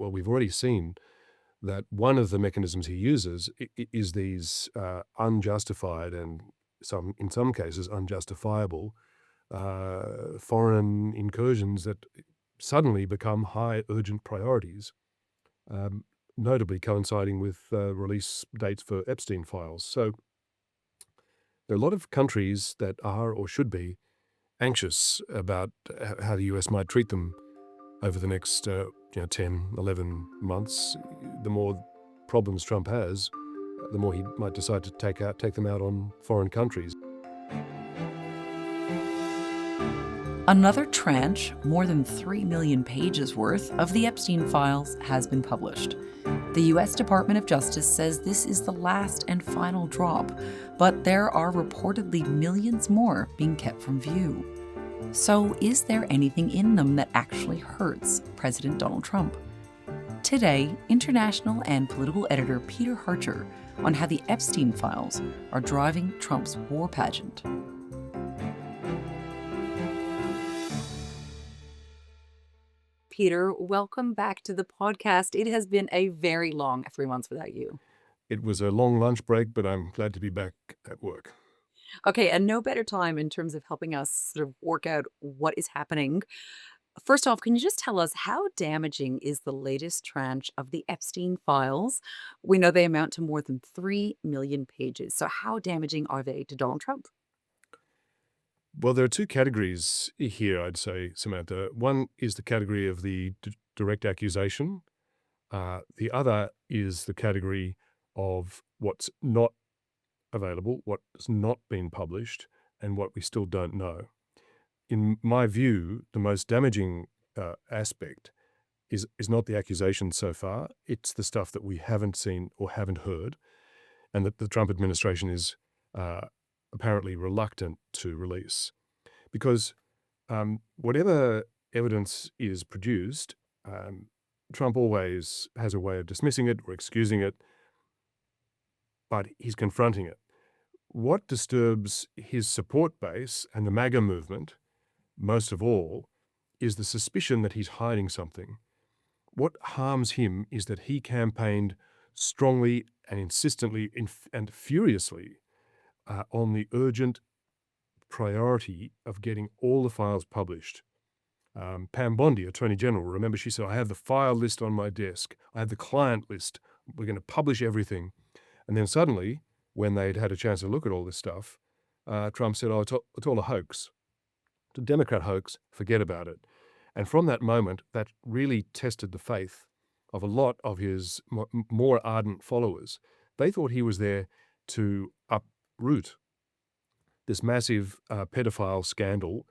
Well, we've already seen that one of the mechanisms he uses is these unjustified and in some cases unjustifiable foreign incursions that suddenly become high urgent priorities, um, notably coinciding with release dates for Epstein files. So there are a lot of countries that are or should be anxious about how the US might treat them over the next 10, 11 months. The more problems Trump has, the more he might decide to take them out on foreign countries. Another tranche, more than 3 million pages worth, of the Epstein files has been published. The U.S. Department of Justice says this is the last and final drop, but there are reportedly millions more being kept from view. So, is there anything in them that actually hurts President Donald Trump? Today, international and political editor Peter Hartcher on how the Epstein files are driving Trump's war pageant. Peter, welcome back to the podcast. It has been a very long 3 months without you. It was a long lunch break, but I'm glad to be back at work. Okay, and no better time in terms of helping us sort of work out what is happening. First off, can you just tell us how damaging is the latest tranche of the Epstein files? We know they amount to more than 3 million pages. So, how damaging are they to Donald Trump? Well, there are two categories here, I'd say, Samantha. One is the category of the direct accusation. The other is the category of what's not available, what's not been published, and what we still don't know. In my view, the most damaging aspect is not the accusation so far. It's the stuff that we haven't seen or haven't heard, and that the Trump administration is apparently reluctant to release. Because whatever evidence is produced, Trump always has a way of dismissing it or excusing it, but he's confronting it. What disturbs his support base and the MAGA movement, most of all, is the suspicion that he's hiding something. What harms him is that he campaigned strongly and insistently and furiously on the urgent priority of getting all the files published. Pam Bondi, Attorney General, remember she said, I have the file list on my desk. I have the client list. We're going to publish everything. And then suddenly, when they'd had a chance to look at all this stuff, Trump said, it's all a hoax. It's a Democrat hoax. Forget about it. And from that moment, that really tested the faith of a lot of his more ardent followers. They thought he was there to uproot this massive pedophile scandal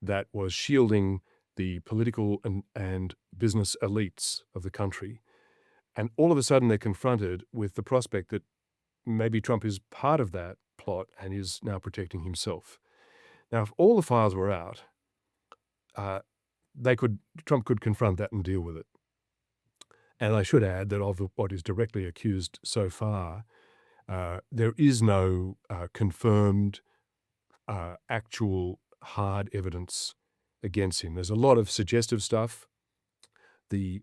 that was shielding the political and business elites of the country. And all of a sudden, they're confronted with the prospect that maybe Trump is part of that plot and is now protecting himself. Now, if all the files were out, Trump could confront that and deal with it. And I should add that of what is directly accused so far, there is no confirmed, actual hard evidence against him. There's a lot of suggestive stuff. The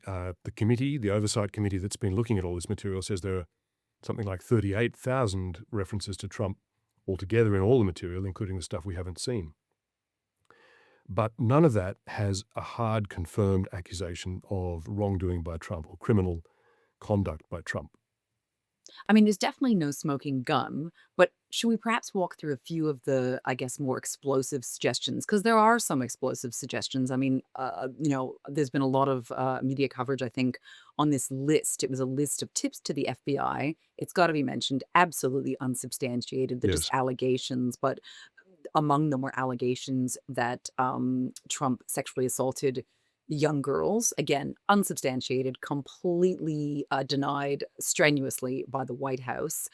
committee, the oversight committee that's been looking at all this material, says there are something like 38,000 references to Trump altogether in all the material, including the stuff we haven't seen. But none of that has a hard, confirmed accusation of wrongdoing by Trump or criminal conduct by Trump. I mean, there's definitely no smoking gun, but should we perhaps walk through a few of the, I guess, more explosive suggestions? Because there are some explosive suggestions. I mean, there's been a lot of media coverage, I think, on this list. It was a list of tips to the FBI. It's got to be mentioned, absolutely unsubstantiated. They're just Yes. allegations, but among them were allegations that Trump sexually assaulted young girls. Again, unsubstantiated, completely denied strenuously by the White House.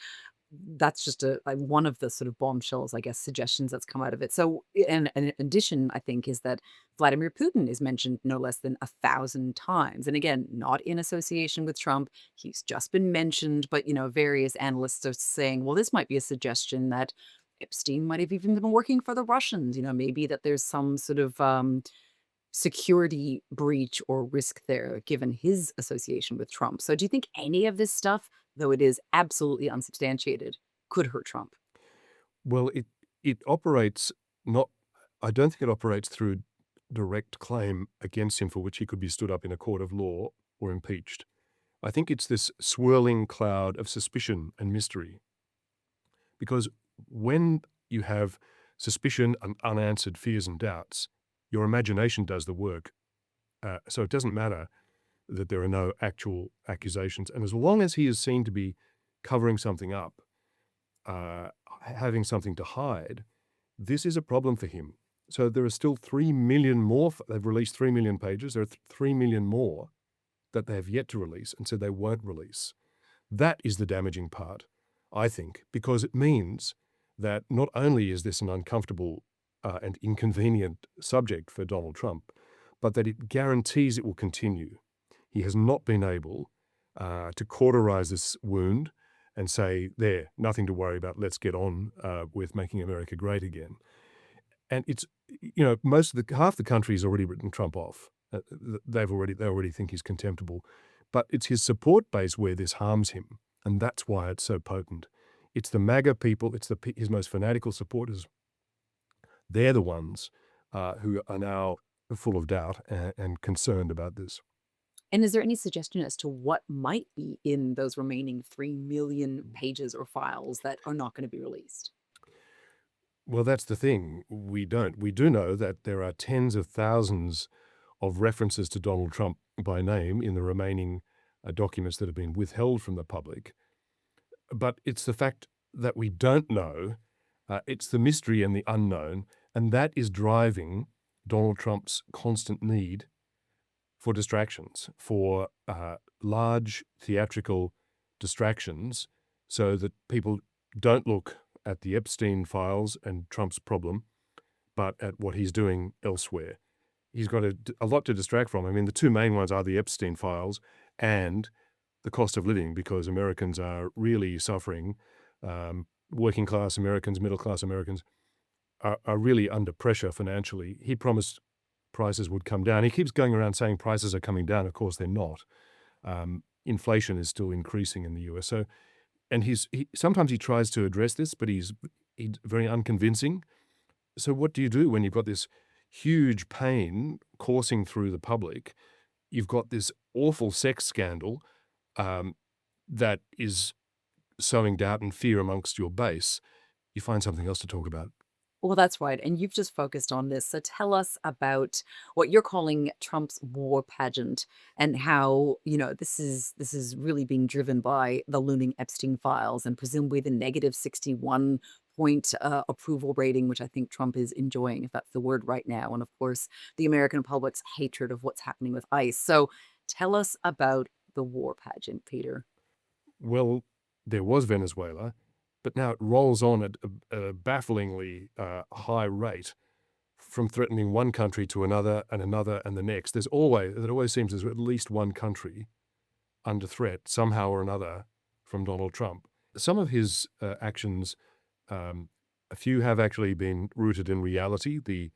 That's just one of the sort of bombshells, I guess, suggestions that's come out of it. So, and in addition, I think, is that Vladimir Putin is mentioned no less than 1,000 times. And again, not in association with Trump. He's just been mentioned, but, various analysts are saying, well, this might be a suggestion that Epstein might have even been working for the Russians. Maybe that there's some sort of security breach or risk there given his association with Trump. So do you think any of this stuff, though it is absolutely unsubstantiated, could hurt Trump? Well, it operates not I don't think it operates through direct claim against him for which he could be stood up in a court of law or impeached. I think it's this swirling cloud of suspicion and mystery. Because when you have suspicion and unanswered fears and doubts, your imagination does the work. So it doesn't matter that there are no actual accusations. And as long as he is seen to be covering something up, uh, having something to hide, this is a problem for him. So there are still 3 million more. They've released 3 million pages. There are 3 million more that they have yet to release, and so they won't release. That is the damaging part, I think, because it means that not only is this an uncomfortable and inconvenient subject for Donald Trump, but that it guarantees it will continue. He has not been able to cauterize this wound and say, there, nothing to worry about, let's get on with making America great again. And it's, half the country has already written Trump off. They already think he's contemptible. But it's his support base where this harms him, and that's why it's so potent. It's the MAGA people, it's his most fanatical supporters. They're the ones who are now full of doubt and concerned about this. And is there any suggestion as to what might be in those remaining 3 million pages or files that are not going to be released? Well, that's the thing. We don't. We do know that there are tens of thousands of references to Donald Trump by name in the remaining documents that have been withheld from the public. But it's the fact that we don't know, it's the mystery and the unknown, and that is driving Donald Trump's constant need for distractions, for large theatrical distractions, so that people don't look at the Epstein files and Trump's problem, but at what he's doing elsewhere. He's got a lot to distract from. I mean, the two main ones are the Epstein files and the cost of living, because Americans are really suffering. Working class Americans, middle class Americans are really under pressure financially. He promised prices would come down. He keeps going around saying prices are coming down. Of course, they're not. Inflation is still increasing in the US. So, and sometimes he tries to address this, but he's very unconvincing. So what do you do when you've got this huge pain coursing through the public? You've got this awful sex scandal that is sowing doubt and fear amongst your base. You find something else to talk about. Well, that's right. And you've just focused on this. So tell us about what you're calling Trump's war pageant and how, this is really being driven by the looming Epstein files and presumably the negative 61 point approval rating, which I think Trump is enjoying, if that's the word right now. And of course, the American public's hatred of what's happening with ICE. So tell us about the war pageant, Peter. Well, there was Venezuela, but now it rolls on at a bafflingly high rate, from threatening one country to another and the next. It always seems there's at least one country under threat somehow or another from Donald Trump. Some of his actions, a few have actually been rooted in reality. The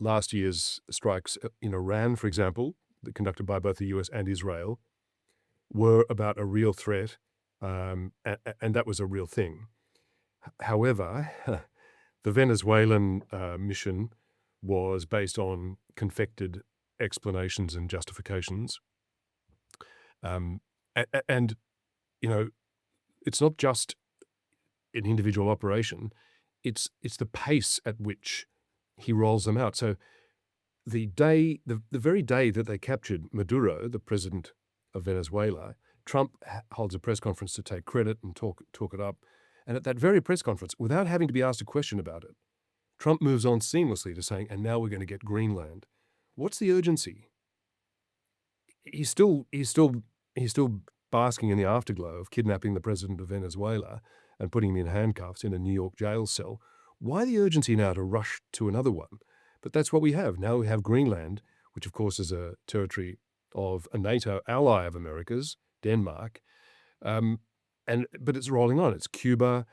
last year's strikes in Iran, for example, conducted by both the US and Israel, were about a real threat, and that was a real thing. However, the Venezuelan mission was based on confected explanations and justifications. And, it's not just an individual operation, it's the pace at which he rolls them out. So the very day that they captured Maduro, the president of Venezuela, Trump holds a press conference to take credit and talk it up. And at that very press conference, without having to be asked a question about it, Trump moves on seamlessly to saying, and now we're going to get Greenland. What's the urgency? He's still basking in the afterglow of kidnapping the president of Venezuela and putting him in handcuffs in a New York jail cell. Why the urgency now to rush to another one? But that's what we have. Now we have Greenland, which of course is a territory of a NATO ally of America's, Denmark. But it's rolling on. It's Cuba.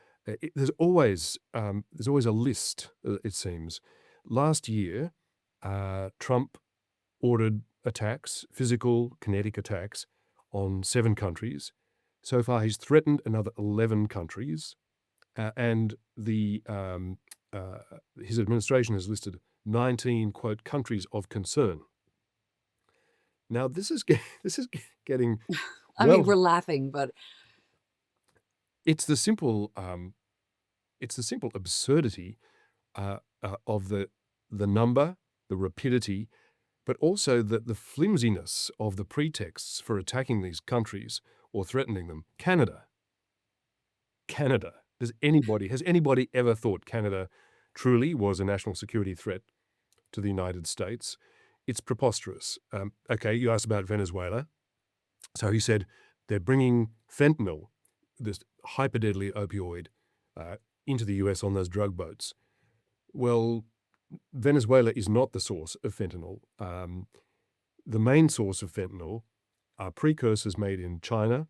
There's always a list, it seems. Last year, Trump ordered attacks, physical, kinetic attacks, on 7 countries. So far, he's threatened another 11 countries, and uh, his administration has listed 19, quote, countries of concern. Now, this is this is getting I mean, well. we're laughing, but It's the simple absurdity of the number, the rapidity, but also the flimsiness of the pretexts for attacking these countries or threatening them. Canada. Has anybody ever thought Canada truly was a national security threat to the United States? It's preposterous. Okay, you asked about Venezuela. So he said they're bringing fentanyl, this hyper deadly opioid, uh, into the US on those drug boats. Well, Venezuela is not the source of fentanyl. The main source of fentanyl are precursors made in China,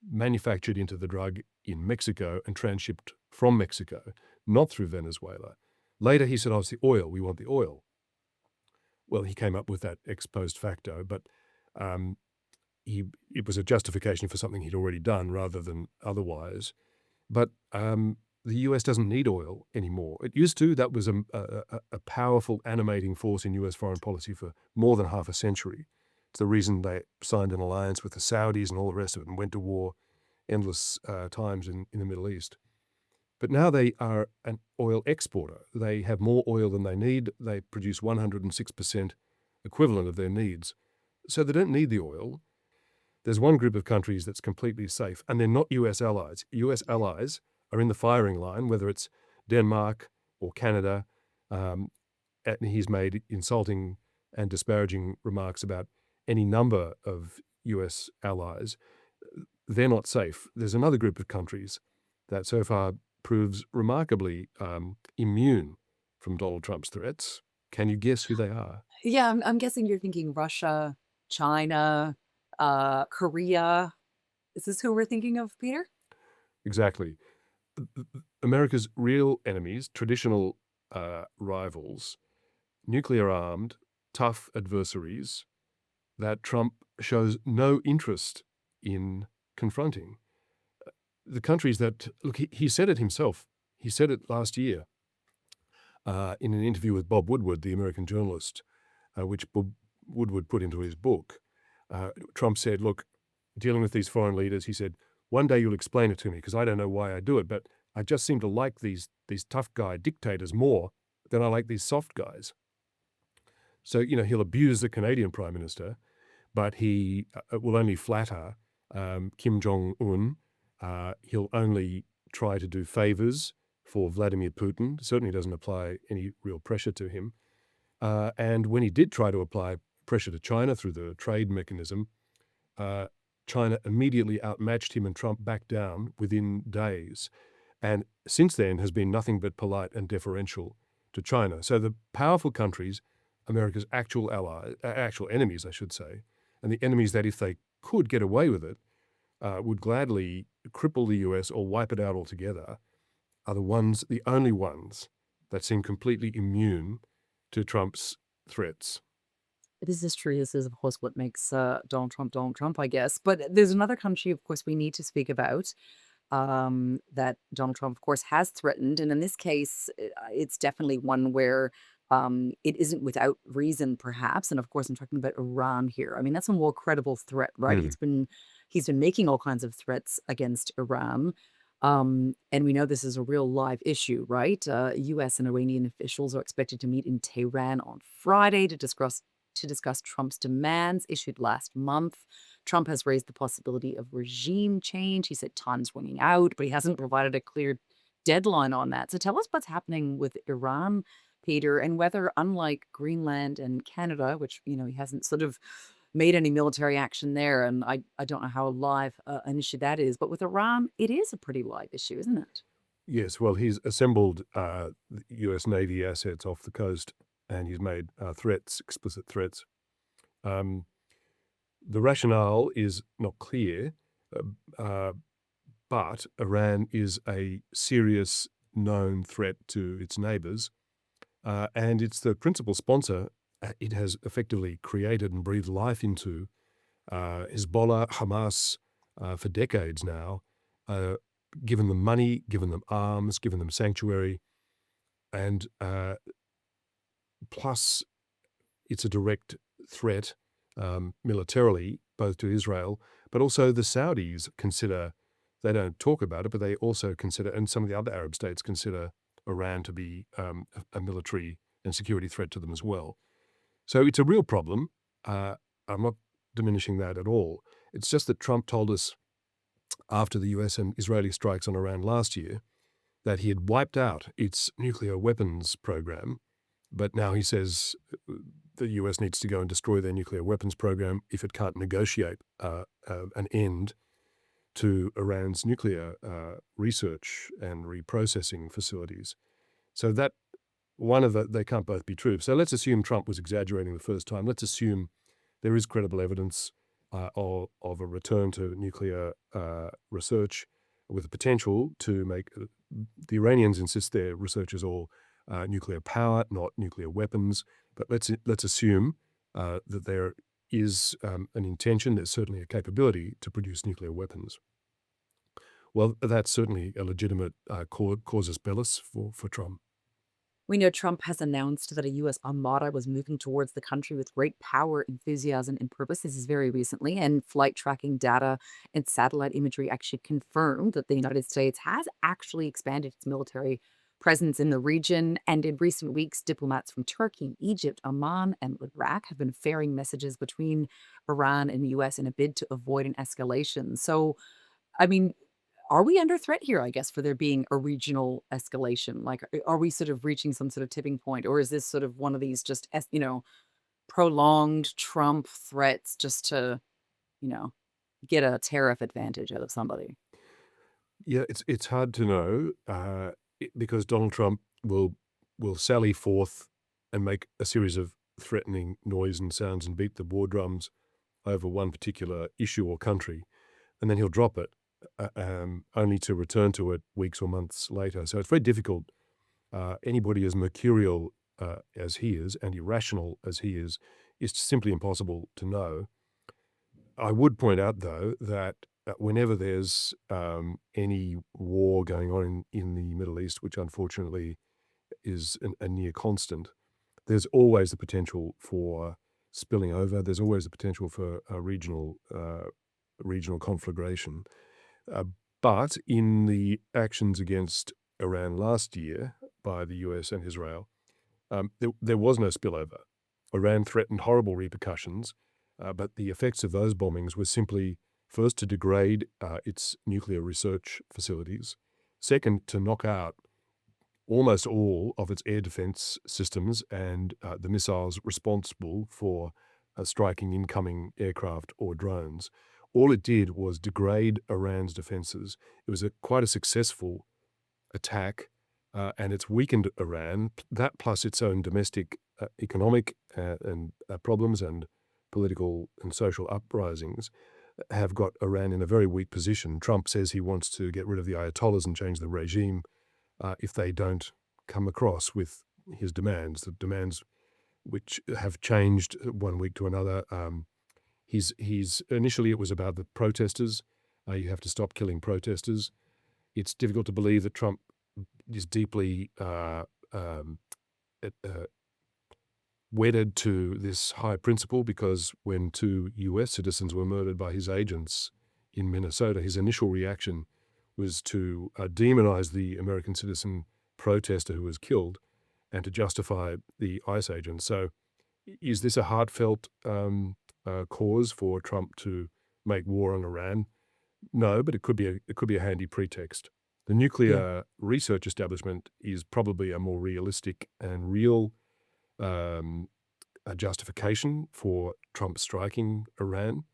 manufactured into the drug in Mexico, and transshipped from Mexico, not through Venezuela. Later, he said, oh, it's the oil. We want the oil. Well, he came up with that ex post facto, but um, it was a justification for something he'd already done rather than otherwise. But the US doesn't need oil anymore. It used to. That was a powerful animating force in US foreign policy for more than half a century. It's the reason they signed an alliance with the Saudis and all the rest of it and went to war endless times in the Middle East. But now they are an oil exporter. They have more oil than they need. They produce 106% equivalent of their needs. So they don't need the oil. There's one group of countries that's completely safe, and they're not US allies. US allies are in the firing line, whether it's Denmark or Canada. Um, and he's made insulting and disparaging remarks about any number of US allies. They're not safe. There's another group of countries that so far proves remarkably immune from Donald Trump's threats. Can you guess who they are? yeah, I'm guessing you're thinking Russia, China, Korea. Is this who we're thinking of, Peter? Exactly. America's real enemies, traditional rivals, nuclear armed, tough adversaries that Trump shows no interest in confronting. The countries that, look, he said it himself. He said it last year in an interview with Bob Woodward, the American journalist, which Bob Woodward put into his book. Trump said, look, dealing with these foreign leaders, he said, one day you'll explain it to me because I don't know why I do it, but I just seem to like these tough guy dictators more than I like these soft guys. So, he'll abuse the Canadian Prime Minister, but he will only flatter Kim Jong-un. He'll only try to do favors for Vladimir Putin. Certainly doesn't apply any real pressure to him. And when he did try to apply pressure to China through the trade mechanism, China immediately outmatched him and Trump backed down within days. And since then has been nothing but polite and deferential to China. So the powerful countries, America's actual allies, actual enemies, I should say, and the enemies that if they could get away with it, would gladly cripple the US or wipe it out altogether, are the only ones that seem completely immune to Trump's threats. This is true. This is, of course, what makes Donald Trump, I guess. But there's another country, of course, we need to speak about that Donald Trump, of course, has threatened. And in this case, it's definitely one where it isn't without reason, perhaps. And of course, I'm talking about Iran here. I mean, that's a more credible threat, right? Mm. He's been making all kinds of threats against Iran. And we know this is a real live issue, right? U.S. and Iranian officials are expected to meet in Tehran on Friday to discuss Trump's demands issued last month. Trump has raised the possibility of regime change. He said time's running out, but he hasn't provided a clear deadline on that. So tell us what's happening with Iran, Peter, and whether, unlike Greenland and Canada, which he hasn't sort of made any military action there, and I don't know how live an issue that is, but with Iran, it is a pretty live issue, isn't it? Yes, well, he's assembled U.S. Navy assets off the coast, and he's made explicit threats. Um, the rationale is not clear, uh, but Iran is a serious known threat to its neighbors, and it's the principal sponsor it has effectively created and breathed life into Hezbollah, Hamas, for decades now, uh, given them money, given them arms, given them sanctuary, and plus it's a direct threat militarily, both to Israel, but also the Saudis consider, they don't talk about it, but they also consider, and some of the other Arab states consider Iran to be a military and security threat to them as well. So it's a real problem. Uh, I'm not diminishing that at all. It's just that Trump told us after the US and Israeli strikes on Iran last year that he had wiped out its nuclear weapons program. But now he says the US needs to go and destroy their nuclear weapons program if it can't negotiate an end to Iran's nuclear research and reprocessing facilities. So that they can't both be true. So let's assume Trump was exaggerating the first time. Let's assume there is credible evidence of a return to nuclear research with the potential to make the Iranians insist their research is all nuclear power, not nuclear weapons. But let's assume that there is an intention, there's certainly a capability to produce nuclear weapons. Well, that's certainly a legitimate casus bellis for Trump. We know Trump has announced that a U.S. armada was moving towards the country with great power, enthusiasm, and purpose. This is very recently, and flight tracking data and satellite imagery actually confirmed that the United States has actually expanded its military presence in the region. And in recent weeks, diplomats from Turkey, Egypt, Oman, and Iraq have been ferrying messages between Iran and the U.S. in a bid to avoid an escalation. So, I mean, are we under threat here, I guess, for there being a regional escalation? Like, are we sort of reaching some sort of tipping point, or is this sort of one of these just, prolonged Trump threats just to, you know, get a tariff advantage out of somebody? Yeah, it's hard to know because Donald Trump will sally forth and make a series of threatening noise and sounds and beat the war drums over one particular issue or country, and then he'll drop it, only to return to it weeks or months later. So it's very difficult. Anybody as mercurial as he is and irrational as he is simply impossible to know. I would point out, though, that whenever there's any war going on in the Middle East, which unfortunately is a near constant, there's always the potential for spilling over. There's always the potential for a regional conflagration. Uh, but in the actions against Iran last year by the US and Israel, there was no spillover. Iran threatened horrible repercussions, but the effects of those bombings were simply, first, to degrade its nuclear research facilities, second, to knock out almost all of its air defense systems and the missiles responsible for striking incoming aircraft or drones. All it did was degrade Iran's defenses. It was quite a successful attack, and it's weakened Iran. That plus its own domestic economic and problems and political and social uprisings have got Iran in a very weak position. Trump says he wants to get rid of the Ayatollahs and change the regime if they don't come across with his demands, the demands which have changed one week to another. He's initially it was about the protesters. You have to stop killing protesters. It's difficult to believe that Trump is deeply wedded to this high principle, because when 2 US citizens were murdered by his agents in Minnesota, his initial reaction was to demonize the American citizen protester who was killed and to justify the ICE agents. So is this a heartfelt cause for Trump to make war on Iran? No, but it could be a handy pretext. The Yeah. nuclear research establishment is probably a more realistic and real a justification for Trump striking Iran.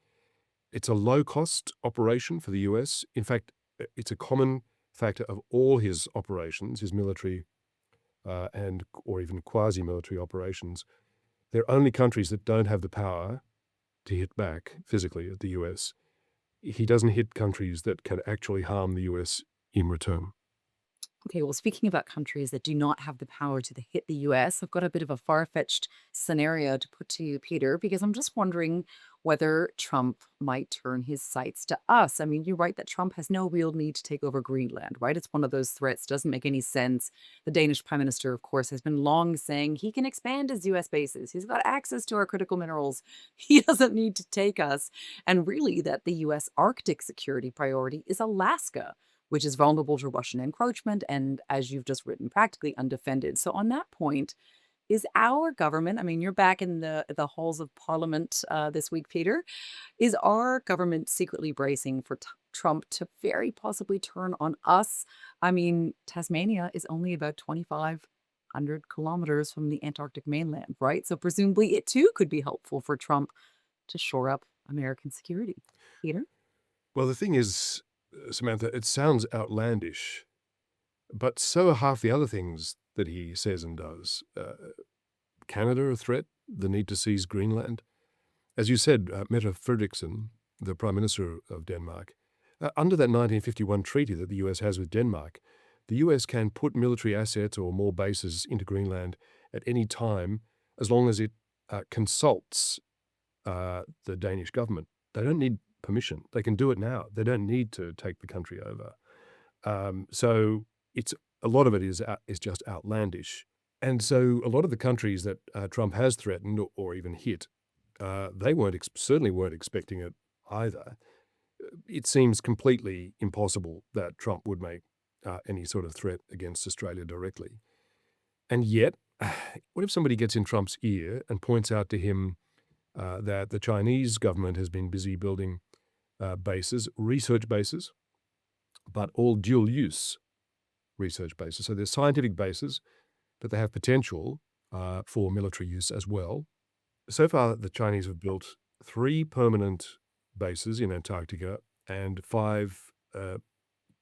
It's a low-cost operation for the US. In fact, it's a common factor of all his operations, his military and or even quasi-military operations. There are only countries that don't have the power to hit back physically at the US. He doesn't hit countries that can actually harm the US in return. Okay, well, speaking about countries that do not have the power to hit the US, I've got a bit of a far-fetched scenario to put to you, Peter, because I'm just wondering whether Trump might turn his sights to us. I mean, you're right that Trump has no real need to take over Greenland, right? It's one of those threats, doesn't make any sense. The Danish Prime Minister, of course, has been long saying he can expand his US bases. He's got access to our critical minerals. He doesn't need to take us. And really, that the US Arctic security priority is Alaska, which is vulnerable to Russian encroachment and, as you've just written, practically undefended. So, on that point, is our government, I mean, you're back in the halls of parliament this week, Peter, is our government secretly bracing for Trump to very possibly turn on us? I mean, Tasmania is only about 2,500 kilometers from the Antarctic mainland, right? So, presumably, it too could be helpful for Trump to shore up American security. Peter? Well, the thing is, Samantha, it sounds outlandish, but so are half the other things that he says and does. Canada a threat? The need to seize Greenland? As you said, Mette Frederiksen, the Prime Minister of Denmark, under that 1951 treaty that the US has with Denmark, the US can put military assets or more bases into Greenland at any time as long as it consults the Danish government. They don't need permission. They can do it now. They don't need to take the country over. So it's a lot of it is just outlandish. And so a lot of the countries that Trump has threatened or even hit, they certainly weren't expecting it either. It seems completely impossible that Trump would make any sort of threat against Australia directly. And yet, what if somebody gets in Trump's ear and points out to him that the Chinese government has been busy building bases, research bases, but all dual use research bases. So they're scientific bases, but they have potential for military use as well. So far, the Chinese have built 3 permanent bases in Antarctica and 5,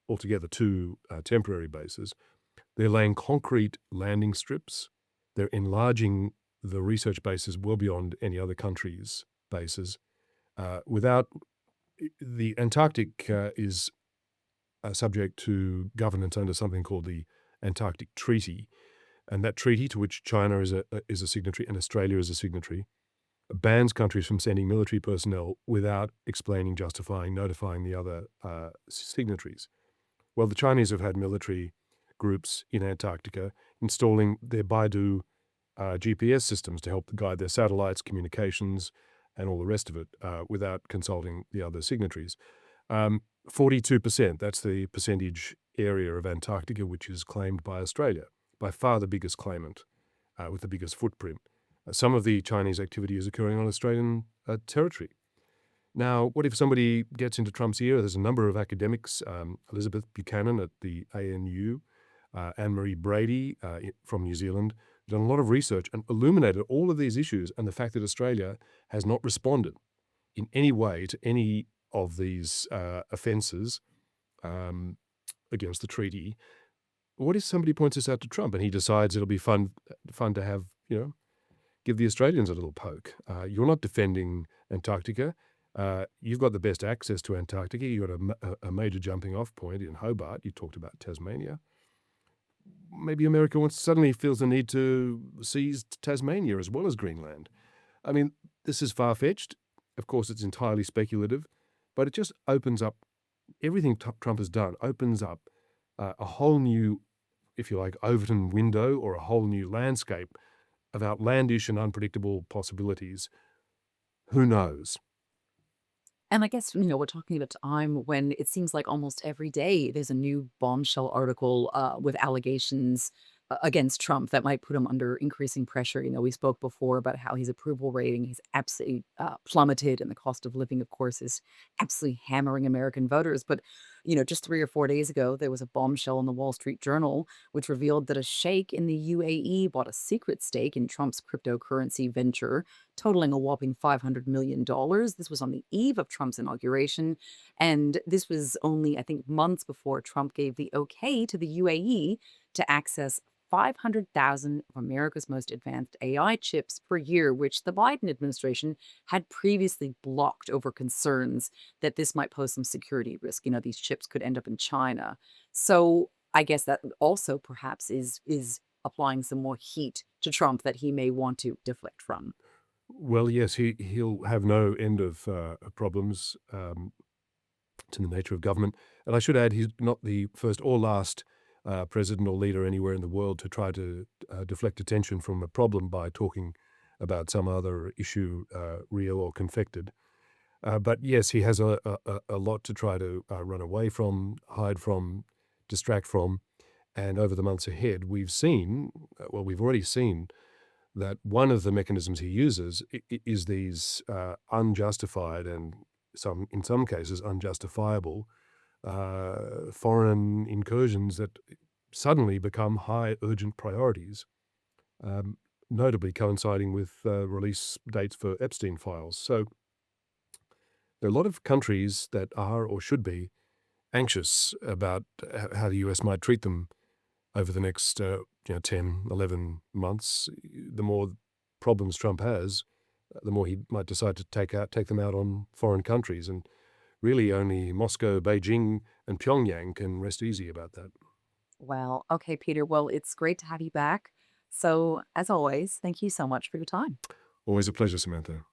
altogether 2 temporary bases. They're laying concrete landing strips. They're enlarging the research bases well beyond any other country's bases. Without the Antarctic is subject to governance under something called the Antarctic Treaty, and that treaty, to which China is a signatory and Australia is a signatory, bans countries from sending military personnel without explaining, justifying, notifying the other signatories. Well, the Chinese have had military groups in Antarctica installing their Baidu GPS systems to help guide their satellites, communications, and all the rest of it without consulting the other signatories. 42%, that's the percentage area of Antarctica which is claimed by Australia, by far the biggest claimant with the biggest footprint. Some of the Chinese activity is occurring on Australian territory. Now, what if somebody gets into Trump's ear? There's a number of academics, Elizabeth Buchanan at the ANU, Anne-Marie Brady from New Zealand, done a lot of research and illuminated all of these issues and the fact that Australia has not responded in any way to any of these offences against the treaty. What if somebody points this out to Trump and he decides it'll be fun to have, give the Australians a little poke? You're not defending Antarctica. You've got the best access to Antarctica. You've got a major jumping off point in Hobart. You talked about Tasmania. Maybe America suddenly feels the need to seize Tasmania as well as Greenland. I mean, this is far-fetched. Of course, it's entirely speculative, but it just opens up everything Trump has done, opens up a whole new, if you like, Overton window or a whole new landscape of outlandish and unpredictable possibilities. Who knows? And I guess, we're talking about a time when it seems like almost every day there's a new bombshell article with allegations against Trump that might put him under increasing pressure. We spoke before about how his approval rating has absolutely plummeted, and the cost of living, of course, is absolutely hammering American voters. But, just 3 or 4 days ago, there was a bombshell in the Wall Street Journal, which revealed that a sheikh in the UAE bought a secret stake in Trump's cryptocurrency venture, totaling a whopping $500 million. This was on the eve of Trump's inauguration. And this was only, I think, months before Trump gave the okay to the UAE to access 500,000 of America's most advanced AI chips per year, which the Biden administration had previously blocked over concerns that this might pose some security risk. These chips could end up in China. So I guess that also perhaps is applying some more heat to Trump that he may want to deflect from. Well, yes, he'll have no end of problems. It's in the nature of government. And I should add, he's not the first or last president or leader anywhere in the world to try to deflect attention from a problem by talking about some other issue, real or confected. But yes, he has a lot to try to run away from, hide from, distract from. And over the months ahead, we've seen, well, we've already seen that one of the mechanisms he uses is these unjustified and in some cases, unjustifiable foreign incursions that suddenly become high urgent priorities, um, notably coinciding with release dates for Epstein files. So there are a lot of countries that are or should be anxious about how the US might treat them over the next 10, 11 months. The more problems Trump has, the more he might decide to take them out on foreign countries. And really only Moscow, Beijing, and Pyongyang can rest easy about that. Well, okay, Peter. Well, it's great to have you back. So, as always, thank you so much for your time. Always a pleasure, Samantha.